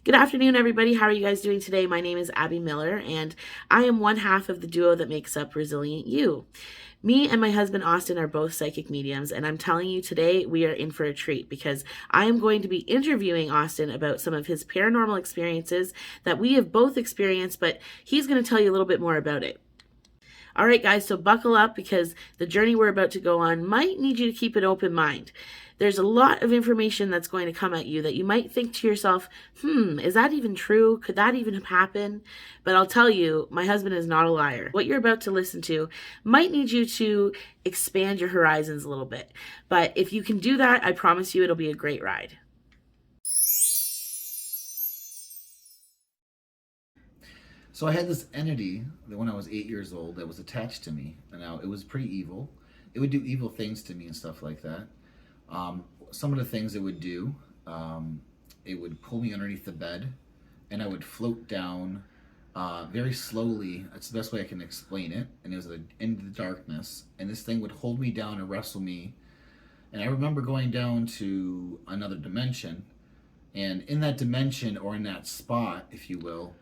Good afternoon, everybody. How are you guys doing today? My name is Abby Miller, and I am one half of the duo that makes up Resilient You. Me and my husband Austin are both psychic mediums, and I'm telling you today we are in for a treat because I am going to be interviewing Austin about some of his paranormal experiences that we have both experienced, but he's going to tell you a little bit more about it. All right, guys, so buckle up because the journey we're about to go on might need you to keep an open mind. There's a lot of information that's going to come at you that you might think to yourself, is that even true? Could that even happen? But I'll tell you, my husband is not a liar. What you're about to listen to might need you to expand your horizons a little bit. But if you can do that, I promise you it'll be a great ride. So I had this entity that when I was 8 years old that was attached to me, and now it was pretty evil. It would do evil things to me and stuff like that. Some of the things it would do, it would pull me underneath the bed, and I would float down very slowly. That's the best way I can explain it. And it was in the darkness, and this thing would hold me down and wrestle me. And I remember going down to another dimension, and in that dimension, or in that spot, if you will,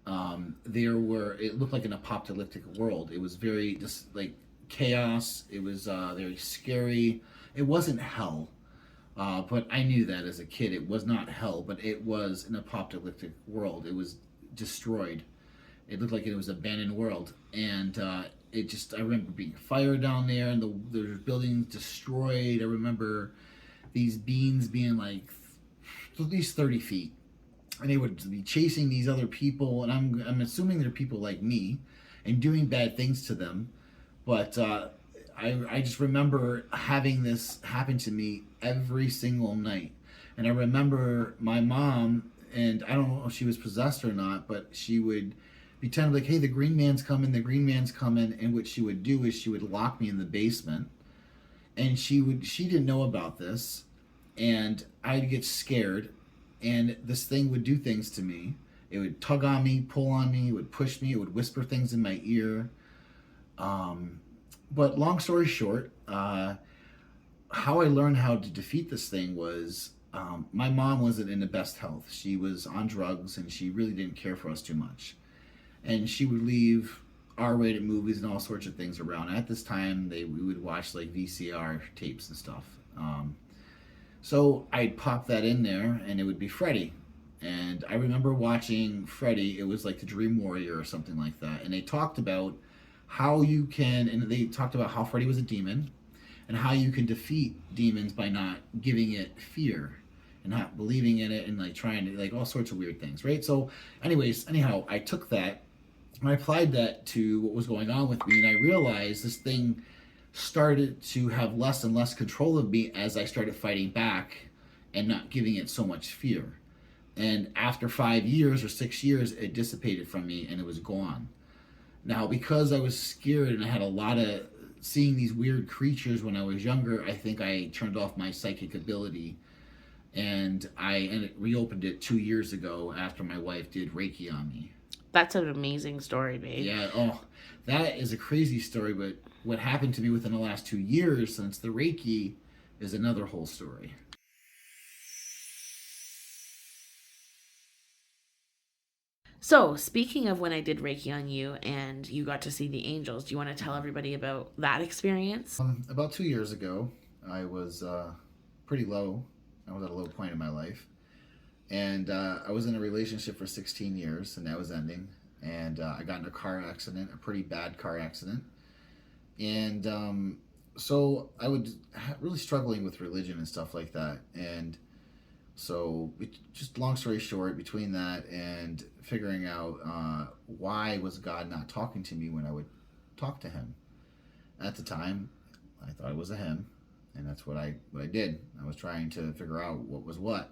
it looked like an apocalyptic world. It was very just like chaos. It was very scary. It wasn't hell, but I knew that as a kid. It was not hell, but it was an apocalyptic world. It was destroyed. It looked like it was an abandoned world, and I remember being fire down there, and the buildings destroyed. I remember these beings being like at least 30 feet, and they would be chasing these other people, and I'm assuming they're people like me, and doing bad things to them. But I just remember having this happen to me every single night, and I remember my mom, and I don't know if she was possessed or not, but she would pretend like, hey, the green man's coming, the green man's coming, and what she would do is she would lock me in the basement, and she didn't know about this, and I'd get scared, and this thing would do things to me. It would tug on me, pull on me, it would push me, it would whisper things in my ear. Um, but long story short, how I learned how to defeat this thing was my mom wasn't in the best health. She was on drugs, and she really didn't care for us too much. And she would leave R-rated movies and all sorts of things around. At this time, we would watch like VCR tapes and stuff. So I'd pop that in there, and it would be Freddy. And I remember watching Freddy. It was like the Dream Warrior or something like that. And they talked about and they talked about how Freddy was a demon, and how you can defeat demons by not giving it fear and not believing in it, and like trying to like all sorts of weird things, right? So, anyhow, I took that and I applied that to what was going on with me, and I realized this thing started to have less and less control of me as I started fighting back and not giving it so much fear. And after 5 years or 6 years, it dissipated from me and it was gone. Now, because I was scared and I had a lot of seeing these weird creatures when I was younger, I think I turned off my psychic ability, and reopened it 2 years ago after my wife did Reiki on me. That's an amazing story, babe. Yeah, oh, that is a crazy story, but what happened to me within the last 2 years since the Reiki is another whole story. So, speaking of when I did Reiki on you and you got to see the angels, do you want to tell everybody about that experience? About 2 years ago, I was pretty low. I was at a low point in my life. And I was in a relationship for 16 years, and that was ending. And I got in a car accident, a pretty bad car accident. And so I was really struggling with religion and stuff like that. And so, just long story short, between that and figuring out why was God not talking to me when I would talk to Him. At the time, I thought it was a him, and that's what I did. I was trying to figure out what was what.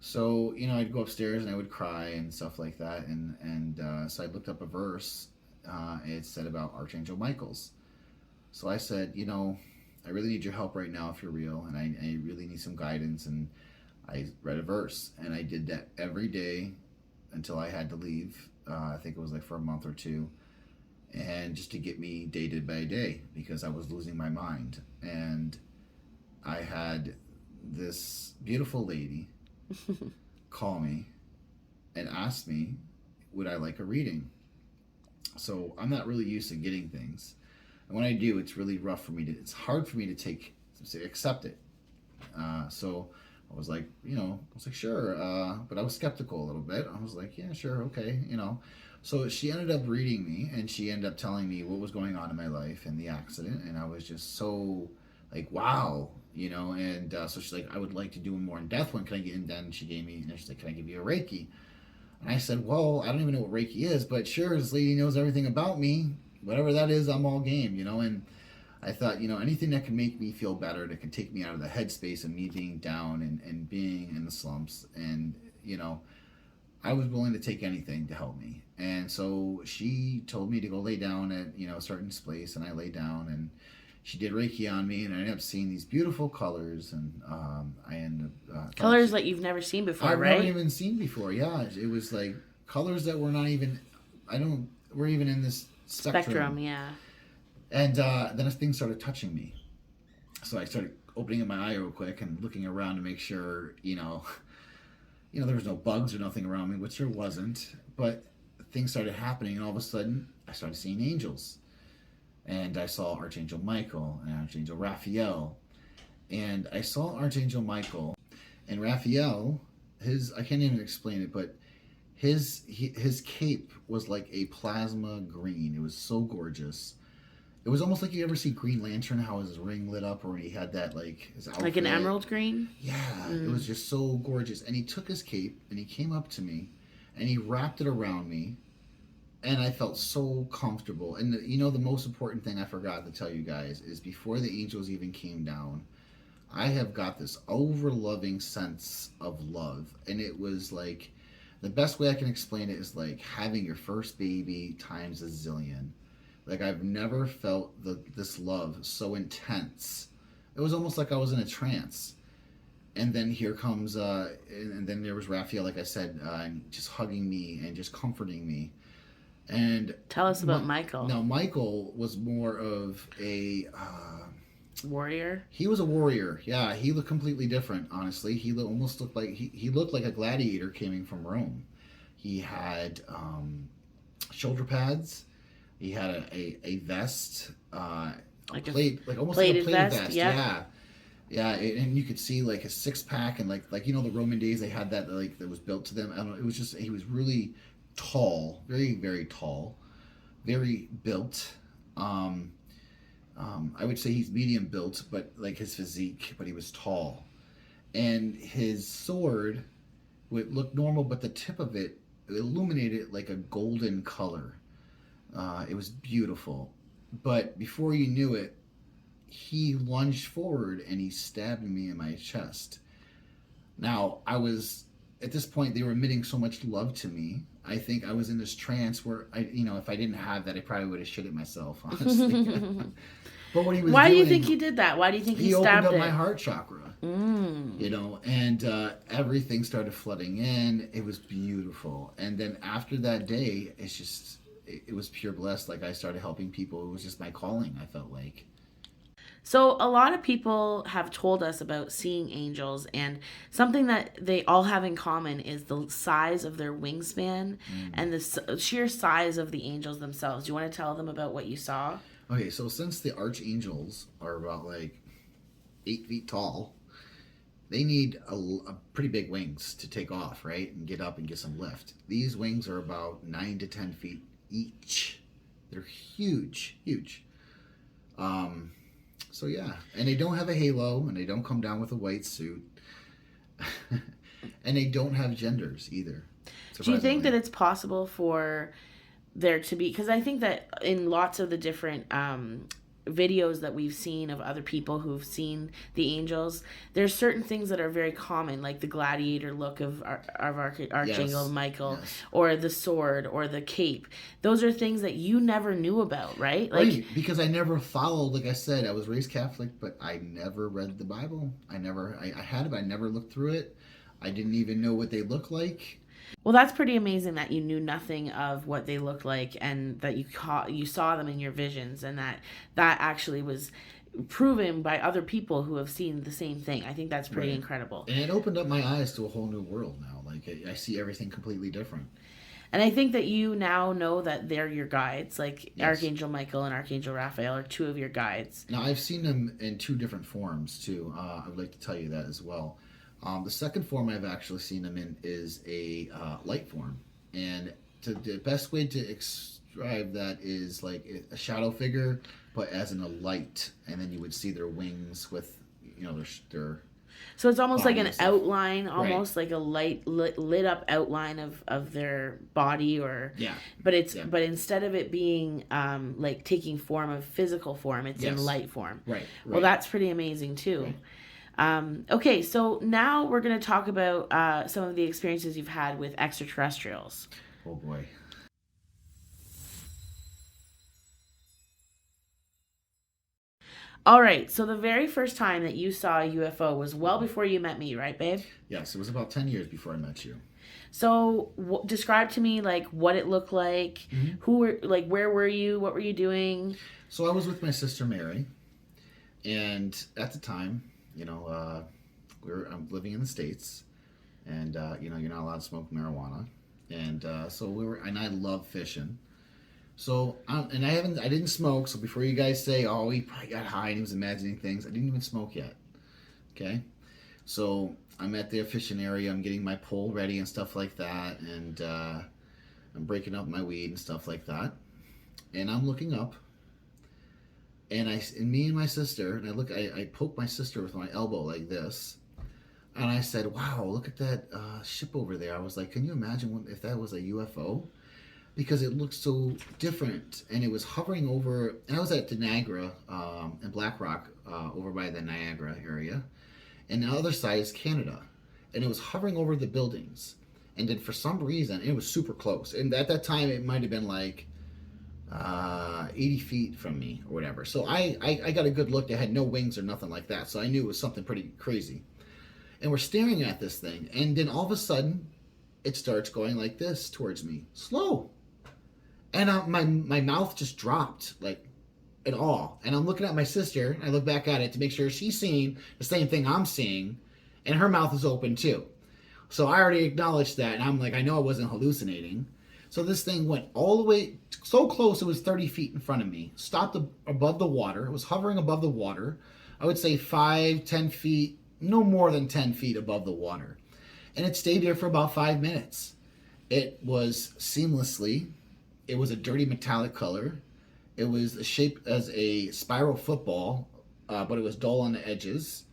So I'd go upstairs and I would cry and stuff like that, and so I looked up a verse. It said about Archangel Michael's. So I said, I really need your help right now if you're real, and I really need some guidance. And I read a verse, and I did that every day until I had to leave. I think it was like for a month or two, and just to get me day by day, because I was losing my mind. And I had this beautiful lady call me and ask me, would I like a reading? So I'm not really used to getting things. And when I do, it's really rough for me it's hard for me to accept it. So I was like, sure. But I was skeptical a little bit. I was like, yeah, sure, okay. So she ended up reading me, and she ended up telling me what was going on in my life and the accident. And I was just so like, wow, And so she's like, I would like to do a more in-depth one. Can I get in? Then she gave me, and she's like, can I give you a Reiki? And I said, well, I don't even know what Reiki is, but sure, this lady knows everything about me. Whatever that is, I'm all game. And I thought, anything that can make me feel better, that can take me out of the headspace of me being down and being in the slumps. And, I was willing to take anything to help me. And so she told me to go lay down at, a certain place, and I lay down, and she did Reiki on me, and I ended up seeing these beautiful colors, and I ended up... colors that you've never seen before, I've right? never even seen before, yeah. It was like colors that were not even... we're even in this spectrum. Yeah. And then things started touching me. So I started opening up my eye real quick and looking around to make sure, there was no bugs or nothing around me, which there wasn't. But things started happening, and all of a sudden, I started seeing angels. And I saw Archangel Michael and Archangel Raphael. And I saw Archangel Michael and Raphael, I can't even explain it, but his cape was like a plasma green. It was so gorgeous. It was almost like you ever see Green Lantern, how his ring lit up, or he had that, like, his outfit. Like an emerald green? Yeah, It was just so gorgeous. And he took his cape, and he came up to me, and he wrapped it around me, and I felt so comfortable. And, the most important thing I forgot to tell you guys is before the angels even came down, I have got this over-loving sense of love. And it was like, the best way I can explain it is like having your first baby times a zillion. Like, I've never felt this love so intense. It was almost like I was in a trance. And then here comes, and then there was Raphael, like I said, just hugging me and just comforting me. And tell us about Michael. Now, Michael was more of a... warrior? He was a warrior, yeah. He looked completely different, honestly. He almost looked like... He looked like a gladiator coming from Rome. He had shoulder pads. He had a vest, almost plated like a plated vest. Yeah. Yeah, and you could see like a six pack, and like the Roman days, they had that that was built to them. I don't know. It was just, he was really tall, very very tall, very built. I would say he's medium built, but like his physique, but he was tall, and his sword would look normal, but the tip of it illuminated like a golden color. It was beautiful, but before you knew it, he lunged forward and he stabbed me in my chest. Now, at this point, they were emitting so much love to me. I think I was in this trance where if I didn't have that, I probably would have shit it myself, honestly. But what he was Why doing, do you think he did that? Why do you think he stabbed opened up it? my heart chakra. And everything started flooding in. It was beautiful. And then after that day, it was pure bliss. Like, I started helping people. It was just my calling, I felt like. So a lot of people have told us about seeing angels, and something that they all have in common is the size of their wingspan and the sheer size of the angels themselves. Do you want to tell them about what you saw? Okay, so since the archangels are about like 8 feet tall, they need a pretty big wings to take off, right? And get up and get some lift. These wings are about 9 to 10 feet each. They're huge, huge. So yeah, and they don't have a halo, and they don't come down with a white suit, and they don't have genders either. Do you think that it's possible for there to be, because I think that in lots of the different videos that we've seen of other people who've seen the angels, there's certain things that are very common, like the gladiator look of Archangel Michael, or the sword, or the cape. Those are things that you never knew about, right? Like, right, because I never followed. Like I said, I was raised Catholic, but I never read the Bible. I had it, but I never looked through it. I didn't even know what they looked like. Well, that's pretty amazing that you knew nothing of what they looked like, and that you saw them in your visions, and that actually was proven by other people who have seen the same thing. I think that's pretty Right. incredible. And it opened up my eyes to a whole new world now. Like I see everything completely different. And I think that you now know that they're your guides. Like Yes. Archangel Michael and Archangel Raphael are two of your guides. Now I've seen them in two different forms too. I would like to tell you that as well. The second form I've actually seen them in is a light form, and the best way to describe that is like a shadow figure, but as in a light, and then you would see their wings with, their So it's almost like body an and stuff. outline, almost like a lit up outline of their body, or Yeah. but but instead of it being like taking form of physical form, it's in Yes. light form. Right. Well, that's pretty amazing too. Right. Okay, so now we're going to talk about some of the experiences you've had with extraterrestrials. Oh boy. All right, so the very first time that you saw a UFO was well before you met me, right, babe? Yes, it was about 10 years before I met you. So describe to me like what it looked like, who were like, where were you, what were you doing? So I was with my sister Mary, and at the time, I'm living in the States, and you're not allowed to smoke marijuana, and and I love fishing. So I didn't smoke. So before you guys say, "Oh, he probably got high and he was imagining things," I didn't even smoke yet. Okay, so I'm at the fishing area. I'm getting my pole ready and stuff like that, and I'm breaking up my weed and stuff like that. And I'm looking up, and me and my sister, and I poke my sister with my elbow like this, and I said, "Wow, look at that ship over there." I was like, "Can you imagine if that was a UFO?" Because it looked so different, and it was hovering over. And I was at the Niagara in Black Rock, over by the Niagara area, and the other side is Canada, and it was hovering over the buildings. And then for some reason, it was super close. And at that time, it might have been like 80 feet from me or whatever. So I got a good look. It had no wings or nothing like that. So I knew it was something pretty crazy. And we're staring at this thing, and then all of a sudden, it starts going like this towards me, slow. And my mouth just dropped, like, at all. And I'm looking at my sister, and I look back at it to make sure she's seeing the same thing I'm seeing, and her mouth is open too. So I already acknowledged that, and I'm like, I know I wasn't hallucinating. So this thing went all the way, so close it was 30 feet in front of me, stopped above the water. It was hovering above the water. I would say 5-10 feet, no more than 10 feet above the water. And it stayed there for about 5 minutes. It was it was a dirty metallic color. It was shaped as a spiral football, but it was dull on the edges.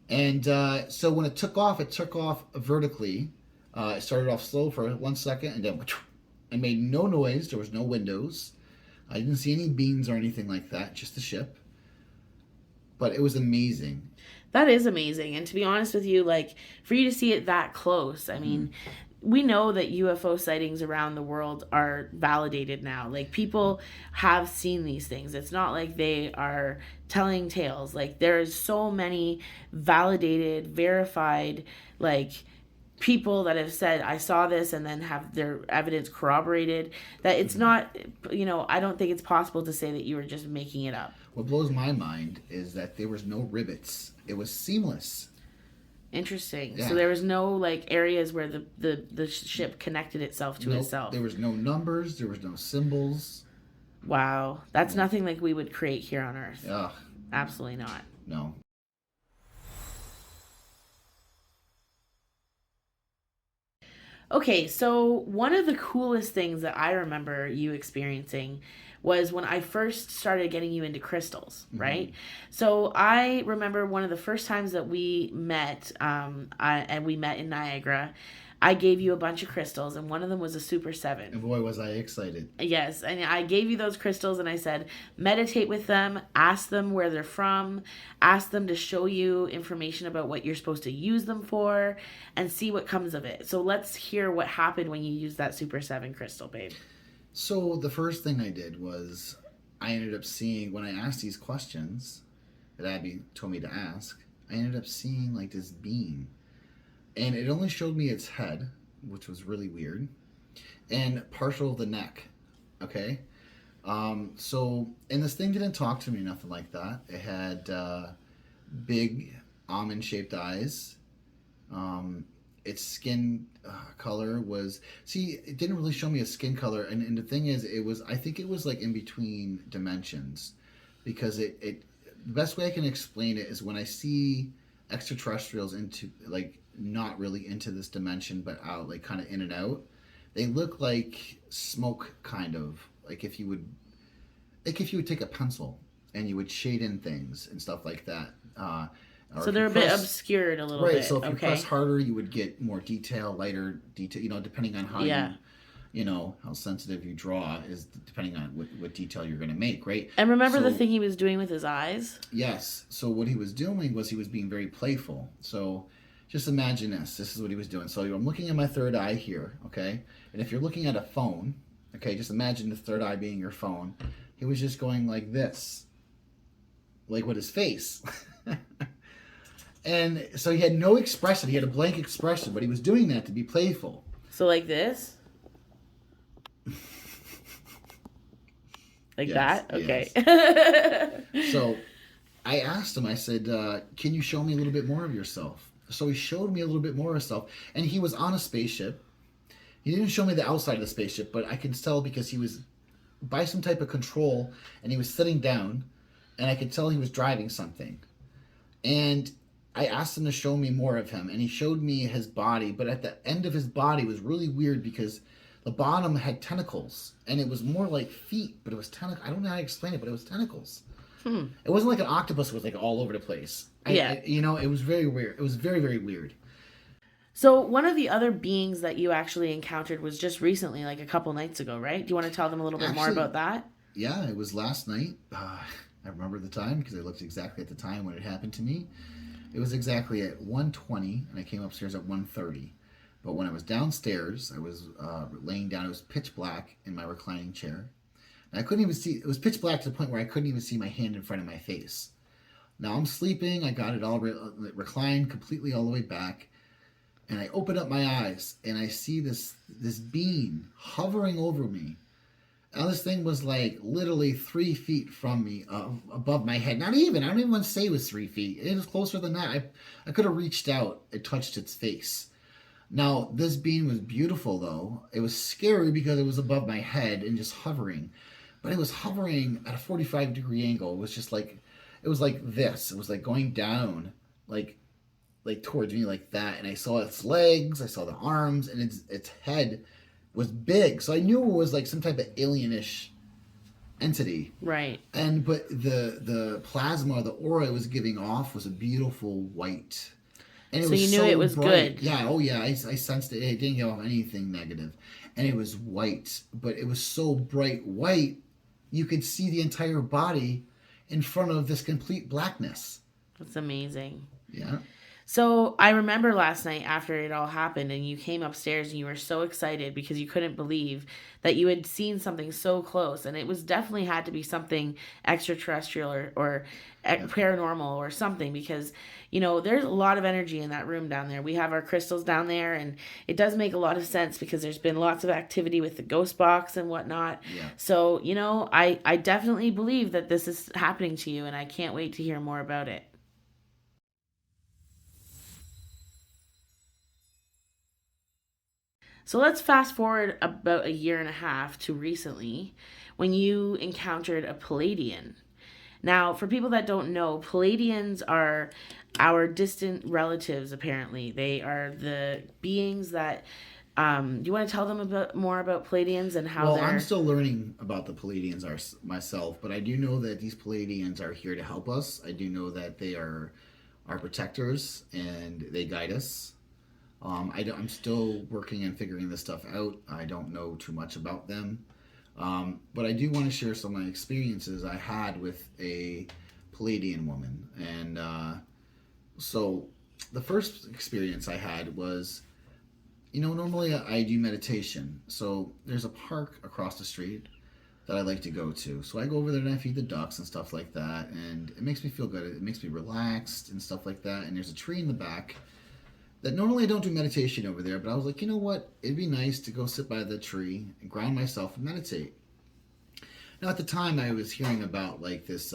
And so when it took off vertically. It started off slow for 1 second, and then it made no noise. There was no windows. I didn't see any beams or anything like that, just the ship. But it was amazing. That is amazing. And to be honest with you, like, for you to see it that close, I mean, we know that UFO sightings around the world are validated now. Like, people have seen these things. It's not like they are telling tales. Like, there's so many validated, verified, like, people that have said, I saw this, and then have their evidence corroborated, that it's not, I don't think it's possible to say that you were just making it up. What blows my mind is that there was no rivets. It was seamless. Interesting. Yeah. So there was no like areas where the ship connected itself to itself. There was no numbers. There was no symbols. Wow. That's nothing like we would create here on Earth. Ugh. Absolutely not. No. Okay, so one of the coolest things that I remember you experiencing was when I first started getting you into crystals, right? So I remember one of the first times that we met, and we met in Niagara. I gave you a bunch of crystals, and one of them was a Super 7. And boy, was I excited. Yes, and I gave you those crystals, and I said, meditate with them, ask them where they're from, ask them to show you information about what you're supposed to use them for, and see what comes of it. So let's hear what happened when you used that Super 7 crystal, babe. So the first thing I did was I ended up seeing, when I asked these questions that Abby told me to ask, I ended up seeing like this beam. And it only showed me its head, which was really weird, and partial of the neck, okay? And this thing didn't talk to me, nothing like that. It had big almond-shaped eyes. Um, its skin color was, see, it didn't really show me a skin color, and the thing is, I think it was like in between dimensions, because the best way I can explain it is when I see extraterrestrials into like not really into this dimension, but out like kind of in and out, they look like smoke, kind of like if you would take a pencil and you would shade in things and stuff like that. Or So if you they're a bit press, obscured a little right, bit. so if you press Okay. harder, you would get more detail, lighter detail. Depending on how Yeah. how sensitive you draw is depending on what detail you're going to make, right? And remember the So thing he was doing with his eyes? yes, so what he was doing was he was being very playful. So just imagine this. This is what he was doing. So I'm looking at my third eye here, okay? And if you're looking at a phone, okay, just imagine the third eye being your phone. He was just going like this, like with his face. And so he had no expression. He had a blank expression, but he was doing that to be playful. So like this? Like Yes, that? Okay. yes. So I asked him, I said, can you show me a little bit more of yourself? So he showed me a little bit more of himself. And he was on a spaceship. He didn't show me the outside of the spaceship, but I can tell because he was by some type of control and he was sitting down and I could tell he was driving something. And I asked him to show me more of him, and he showed me his body, but at the end of his body was really weird because the bottom had tentacles, and it was more like feet, but it was tentacles. I don't know how to explain it, but it was tentacles. It wasn't like an octopus was like all over the place. Yeah. It was very weird. It was very, very weird. So one of the other beings that you actually encountered was just recently, like a couple nights ago, right? Do you want to tell them a little bit more Actually, about that? yeah, it was last night. I remember the time because I looked exactly at the time when it happened to me. It was exactly at 1:20, and I came upstairs at 1:30. But when I was downstairs, I was laying down. It was pitch black in my reclining chair. And I couldn't even see. It was pitch black to the point where I couldn't even see my hand in front of my face. Now I'm sleeping. I got it all reclined completely all the way back. And I open up my eyes, and I see this being hovering over me. Now this thing was like literally 3 feet from me, above my head. Not even. I don't even want to say it was 3 feet. It was closer than that. I could have reached out and touched its face. Now this being was beautiful, though. It was scary because it was above my head and just hovering, but it was hovering at a 45-degree angle. It was just like, it was like this. It was like going down, like towards me like that. And I saw its legs. I saw the arms, and its head was big, so I knew it was like some type of alienish entity. Right. But the plasma, the aura it was giving off was a beautiful white, and it So was you knew so it was bright. good. Yeah, oh yeah, I sensed it. It didn't give off anything negative, and it was white, but it was so bright white, you could see the entire body in front of this complete blackness. That's amazing. Yeah. So I remember last night after it all happened and you came upstairs and you were so excited because you couldn't believe that you had seen something so close, and it was definitely had to be something extraterrestrial or paranormal or something, because there's a lot of energy in that room down there. We have our crystals down there, and it does make a lot of sense because there's been lots of activity with the ghost box and whatnot. Yeah. So I definitely believe that this is happening to you, and I can't wait to hear more about it. So let's fast forward about a year and a half to recently when you encountered a Palladian. Now, for people that don't know, Palladians are our distant relatives, apparently. They are the beings that. Do you want to tell them more about Palladians and how Well, they're. I'm still learning about the Palladians myself, but I do know that these Palladians are here to help us. I do know that they are our protectors and they guide us. I'm still working and figuring this stuff out. I don't know too much about them. But I do want to share some of my experiences I had with a Palladian woman. And so the first experience I had was, normally I do meditation. So there's a park across the street that I like to go to. So I go over there and I feed the ducks and stuff like that. And it makes me feel good. It makes me relaxed and stuff like that. And there's a tree in the back that normally I don't do meditation over there, but I was like, you know what? It'd be nice to go sit by the tree and ground myself and meditate. Now at the time I was hearing about like this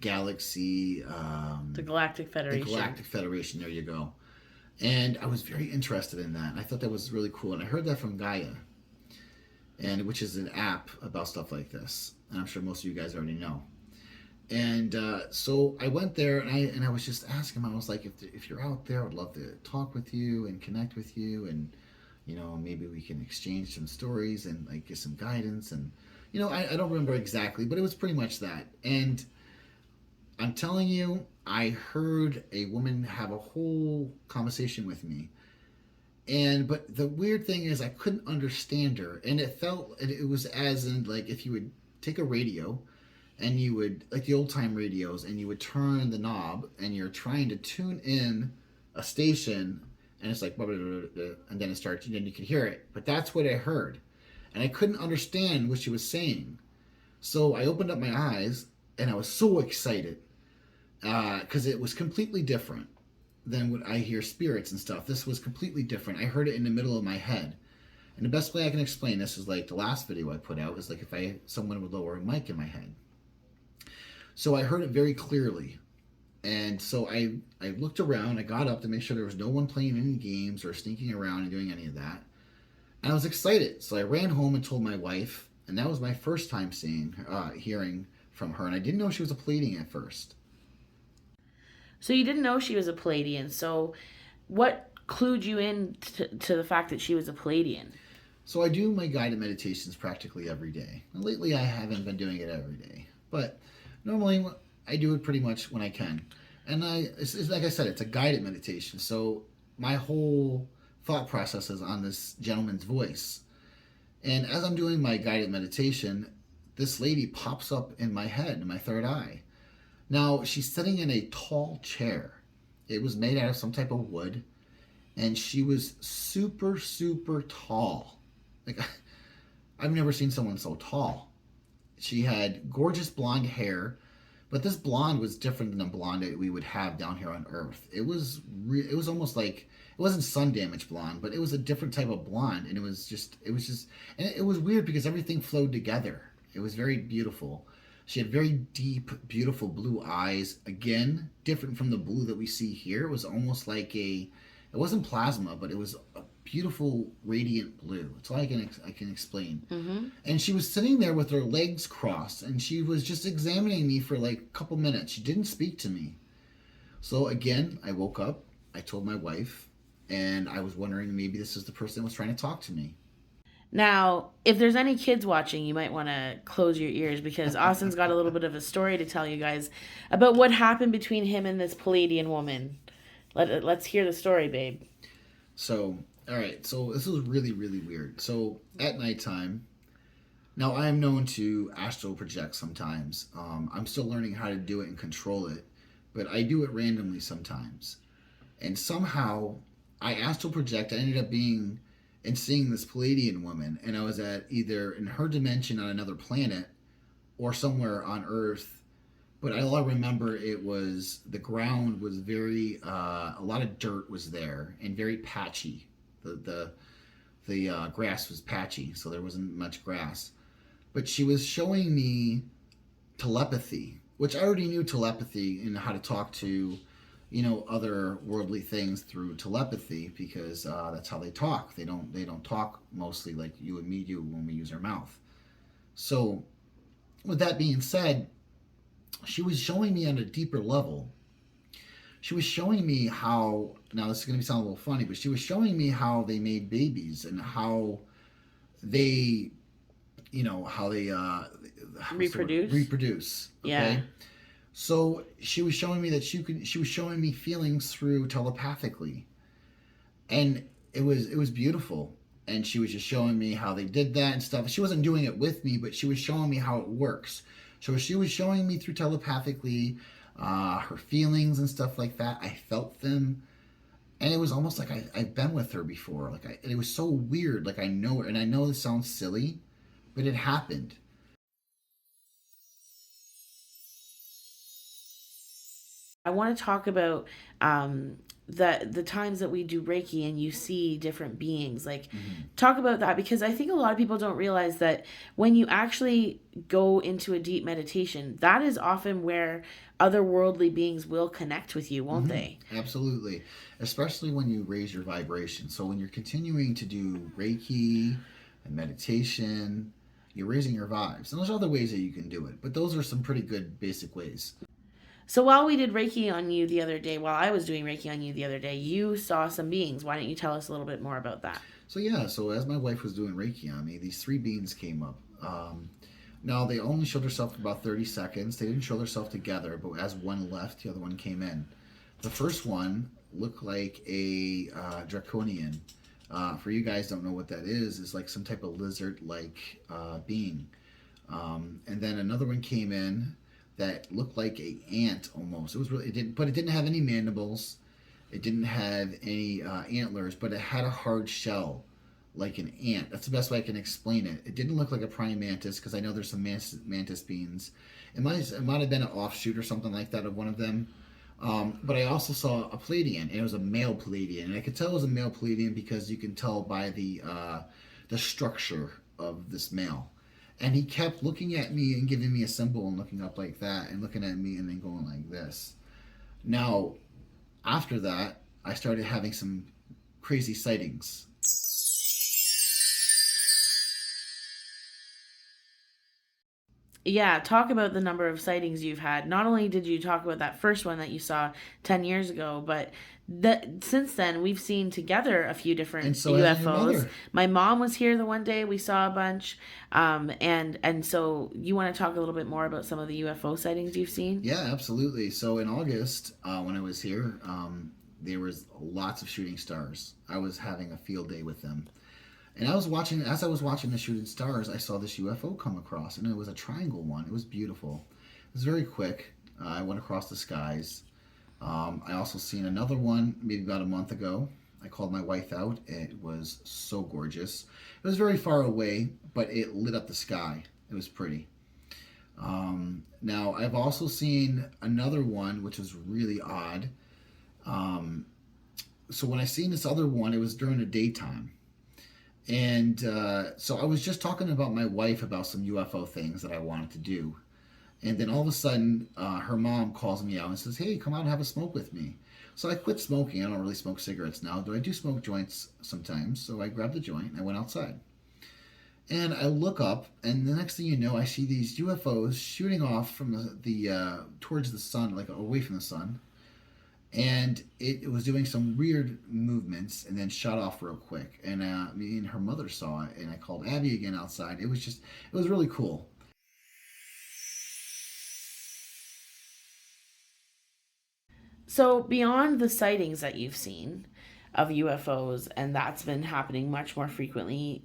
galaxy, The Galactic the Federation. Galactic Federation. There you go. And I was very interested in that. I thought that was really cool, and I heard that from Gaia, and which is an app about stuff like this. And I'm sure most of you guys already know. And so I went there, and I was just asking him. I was like, if you're out there, I'd love to talk with you and connect with you, and maybe we can exchange some stories and like get some guidance. And I don't remember exactly, but it was pretty much that. And I'm telling you, I heard a woman have a whole conversation with me. But the weird thing is I couldn't understand her, and it was as in like if you would take a radio and you would like the old time radios and you would turn the knob and you're trying to tune in a station, and it's like blah, blah, blah, blah, and then it starts and then you can hear it. But that's what I heard. And I couldn't understand what she was saying. So I opened up my eyes and I was so excited because it was completely different than what I hear spirits and stuff. This was completely different. I heard it in the middle of my head. And the best way I can explain this is like the last video I put out is like if someone would lower a mic in my head. So I heard it very clearly. And so I looked around, I got up to make sure there was no one playing any games or sneaking around and doing any of that. And I was excited. So I ran home and told my wife, and that was my first time hearing from her. And I didn't know she was a Palladian at first. So you didn't know she was a Palladian. So what clued you in to the fact that she was a Palladian? So I do my guided meditations practically every day. Now, lately I haven't been doing it every day. But normally I do it pretty much when I can. And it's like I said, it's a guided meditation. So my whole thought process is on this gentleman's voice. And as I'm doing my guided meditation, this lady pops up in my head, in my third eye. Now, she's sitting in a tall chair. It was made out of some type of wood. And she was super, super tall. Like, I've never seen someone so tall. She had gorgeous blonde hair. But this blonde was different than the blonde that we would have down here on Earth. It was almost like, it wasn't sun damaged blonde, but it was a different type of blonde. And it was weird because everything flowed together. It was very beautiful. She had very deep, beautiful blue eyes. Again, different from the blue that we see here. It was almost like it wasn't plasma, but it was a beautiful, radiant blue. That's all I can explain. Mm-hmm. And she was sitting there with her legs crossed, and she was just examining me for like a couple minutes. She didn't speak to me. So again, I woke up. I told my wife, and I was wondering maybe this is the person that was trying to talk to me. Now, if there's any kids watching, you might want to close your ears because Austin's got a little bit of a story to tell you guys about what happened between him and this Palladian woman. Let's hear the story, babe. So, all right. So this was really, really weird. So at nighttime, now I am known to astral project sometimes. I'm still learning how to do it and control it, but I do it randomly sometimes. And somehow I astral project. I ended up being and seeing this Palladian woman, and I was at either in her dimension on another planet or somewhere on Earth. But all I remember, it was the ground was very a lot of dirt was there and very patchy. The grass was patchy, so there wasn't much grass. But she was showing me telepathy, which I already knew telepathy and how to talk to other worldly things through telepathy because that's how they talk. They don't talk mostly like you and me do when we use our mouth. So with that being said, she was showing me on a deeper level. She was showing me how, now this is going to sound a little funny, but she was showing me how they made babies and how they, reproduce. Okay? Yeah. So she was showing me that she was showing me feelings through telepathically. And it was beautiful. And she was just showing me how they did that and stuff. She wasn't doing it with me, but she was showing me how it works. So she was showing me through telepathically her feelings and stuff like that. I felt them. And it was almost like I've been with her before. It was so weird. Like I know her. And I know this sounds silly, but it happened. I want to talk about the times that we do Reiki and you see different beings, like Hmm. talk about that, because I think a lot of people don't realize that when you actually go into a deep meditation, that is often where otherworldly beings will connect with you, won't Hmm. they? Absolutely. Especially when you raise your vibration. So when you're continuing to do Reiki and meditation, you're raising your vibes. And there's other ways that you can do it, but those are some pretty good basic ways. So while we did Reiki on you the other day, while I was doing Reiki on you the other day, you saw some beings. Why don't you tell us a little bit more about that? So yeah, so as my wife was doing Reiki on me, these three beings came up. Now they only showed themselves for about 30 seconds. They didn't show themselves together, but as one left, the other one came in. The first one looked like a draconian. For you guys don't know what that is like some type of lizard-like being. And then another one came in that looked like a ant almost. It was really, it didn't, but it didn't have any mandibles. It didn't have any antlers, but it had a hard shell like an ant. That's the best way I can explain it. It didn't look like a praying mantis because I know there's some mantis beings. It might have been an offshoot or something like that of one of them. But I also saw a Palladian, and it was a male Palladian, and I could tell it was a male Palladian because you can tell by the structure of this male. And he kept looking at me and giving me a symbol and looking up like that and looking at me and then going like this. Now, after that, I started having some crazy sightings. Yeah, talk about the number of sightings you've had. Not only did you talk about that first one that you saw 10 years ago, but since then we've seen together a few And different so has your UFOs. mother. My mom was here the one day we saw a bunch. And so you want to talk a little bit more about some of the UFO sightings you've seen? Yeah, absolutely. So in August, when I was here, there was lots of shooting stars. I was having a field day with them. And as I was watching the shooting stars, I saw this UFO come across, and it was a triangle one. It was beautiful. It was very quick. I went across the skies. I also seen another one maybe about a month ago. I called my wife out. It was so gorgeous. It was very far away, but it lit up the sky. It was pretty. Now, I've also seen another one, which was really odd. Um, so when I seen this other one, it was during the daytime. And so I was just talking about my wife about some UFO things that I wanted to do. And then all of a sudden, her mom calls me out and says, "Hey, come out and have a smoke with me." So I quit smoking. I don't really smoke cigarettes now, though I do smoke joints sometimes. So I grabbed a joint and I went outside. And I look up, and the next thing you know, I see these UFOs shooting off from the towards the sun, like away from the sun. And it was doing some weird movements and then shut off real quick. And me and her mother saw it, and I called Abby again outside. It was really cool. So, beyond the sightings that you've seen of UFOs, and that's been happening much more frequently,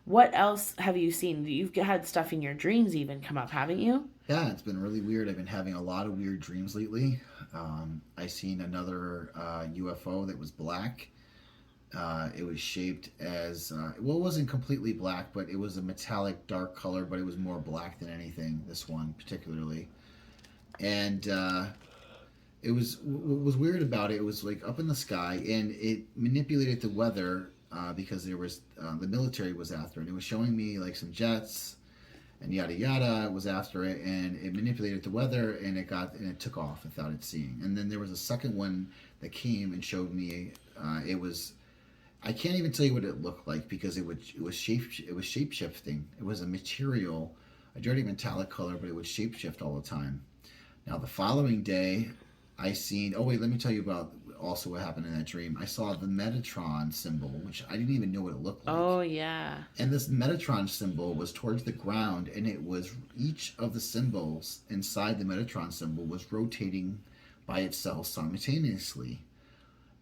what else have you seen? You've had stuff in your dreams even come up, haven't you? Yeah, it's been really weird. I've been having a lot of weird dreams lately. I seen another UFO that was black. It was shaped as well. It wasn't completely black, but it was a metallic dark color. But it was more black than anything. This one particularly, and it was what was weird about it. It was like up in the sky, and it manipulated the weather because there was the military was after it. It was showing me like some jets and yada yada was after it, and it manipulated the weather, and it took off without it seeing. And then there was a second one that came and showed me. It was I can't even tell you what it looked like because it was shape shifting. It was a material, a dirty metallic color, but it would shape shift all the time. Now the following day, I seen. Oh wait, let me tell you about also what happened in that dream. I saw the Metatron symbol, which I didn't even know what it looked Oh, like. yeah. And this Metatron symbol was towards the ground, and it was each of the symbols inside the Metatron symbol was rotating by itself simultaneously.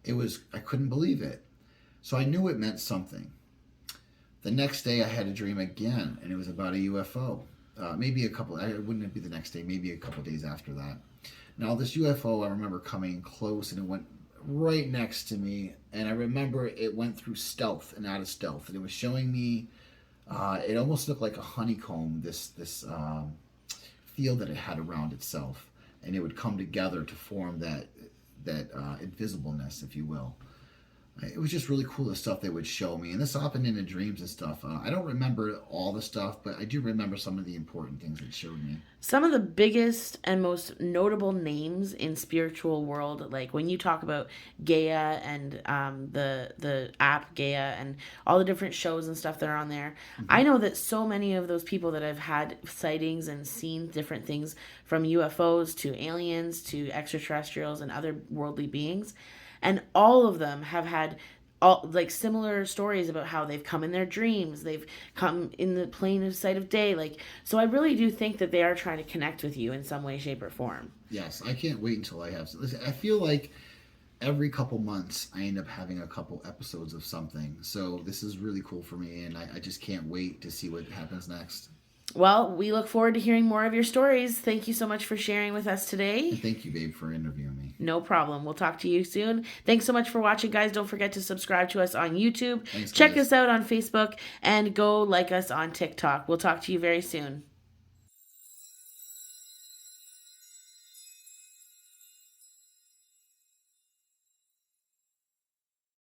I couldn't believe it. So I knew it meant something. The next day I had a dream again, and it was about a UFO. Maybe a couple, it wouldn't be the next day, maybe a couple days after that. Now, this UFO, I remember coming close, and it went right next to me, and I remember it went through stealth and out of stealth, and it was showing me. It almost looked like a honeycomb. This field that it had around itself, and it would come together to form that invisibleness, if you will. It was just really cool, the stuff they would show me, and this happened in the dreams and stuff. I don't remember all the stuff, but I do remember some of the important things it showed me. Some of the biggest and most notable names in spiritual world, like when you talk about Gaia and the app Gaia and all the different shows and stuff that are on there, I know that so many of those people that have had sightings and seen different things, from UFOs to aliens to extraterrestrials and other worldly beings, and all of them have had all like similar stories about how they've come in their dreams, they've come in the plain of sight of day. Like, so I really do think that they are trying to connect with you in some way, shape, or form. Yes, I can't wait until I have. Listen, I feel like every couple months I end up having a couple episodes of something. So this is really cool for me, and I just can't wait to see what happens next. Well, we look forward to hearing more of your stories. Thank you so much for sharing with us today. And thank you, babe, for interviewing me. No problem. We'll talk to you soon. Thanks so much for watching, guys. Don't forget to subscribe to us on YouTube. Thanks, Check guys. us out on Facebook, and go like us on TikTok. We'll talk to you very soon.